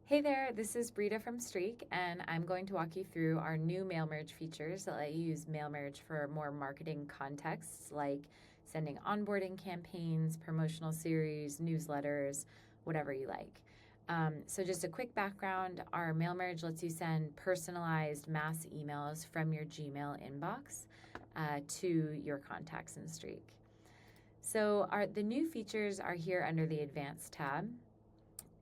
Hey there, this is Brita from Streak, and I'm going to walk you through our new mail merge features that let you use mail merge for more marketing contexts like sending onboarding campaigns, promotional series, newsletters, whatever you like. So just a quick background, our mail merge lets you send personalized mass emails from your Gmail inbox to your contacts in Streak. So the new features are here under the Advanced tab,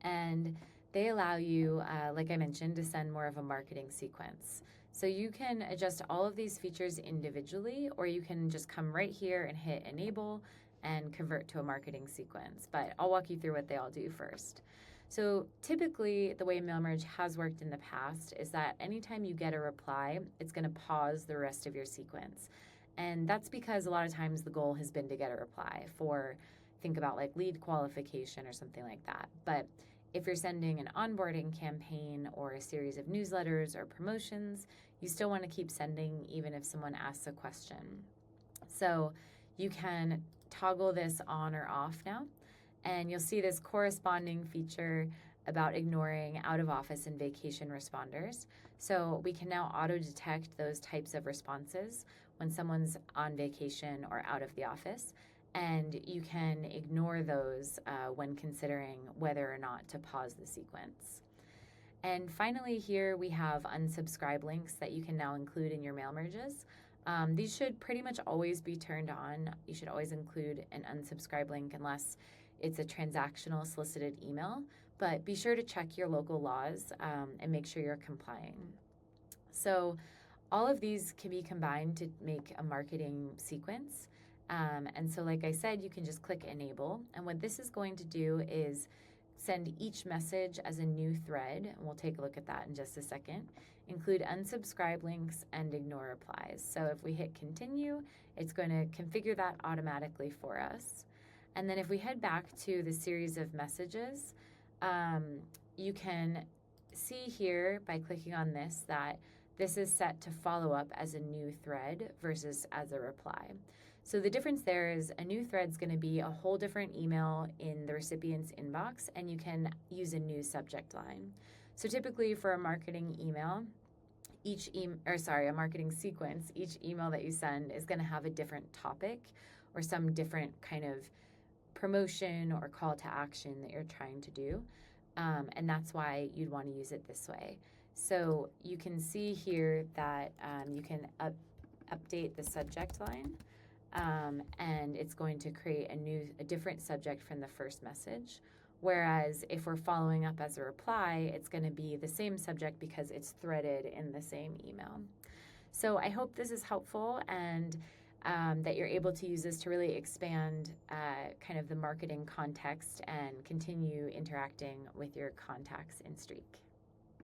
and they allow you, like I mentioned, to send more of a marketing sequence. So you can adjust all of these features individually, or you can just come right here and hit enable and convert to a marketing sequence. But I'll walk you through what they all do first. So typically the way mail merge has worked in the past is that anytime you get a reply, it's going to pause the rest of your sequence. And that's because a lot of times the goal has been to get a reply for, think about like lead qualification or something like that. But if you're sending an onboarding campaign or a series of newsletters or promotions, you still want to keep sending even if someone asks a question. So you can toggle this on or off now, and you'll see this corresponding feature about ignoring out of office and vacation responders. So we can now auto detect those types of responses when someone's on vacation or out of the office, and you can ignore those when considering whether or not to pause the sequence. And finally here we have unsubscribe links that you can now include in your mail merges. These should pretty much always be turned on. You should always include an unsubscribe link unless it's a transactional solicited email, but be sure to check your local laws and make sure you're complying. So all of these can be combined to make a marketing sequence. And so like I said, you can just click enable. And what this is going to do is send each message as a new thread. And we'll take a look at that in just a second. Include unsubscribe links and ignore replies. So if we hit continue, it's going to configure that automatically for us. And then if we head back to the series of messages, you can see here by clicking on this that this is set to follow up as a new thread versus as a reply. So the difference there is a new thread is going to be a whole different email in the recipient's inbox, and you can use a new subject line. So typically for a marketing email, a marketing sequence, each email that you send is going to have a different topic or some different kind of promotion or call to action that you're trying to do. And that's why you'd want to use it this way. So you can see here that you can update the subject line, and it's going to create a different subject from the first message. Whereas if we're following up as a reply, it's going to be the same subject because it's threaded in the same email. So I hope this is helpful, and that you're able to use this to really expand kind of the marketing context and continue interacting with your contacts in Streak.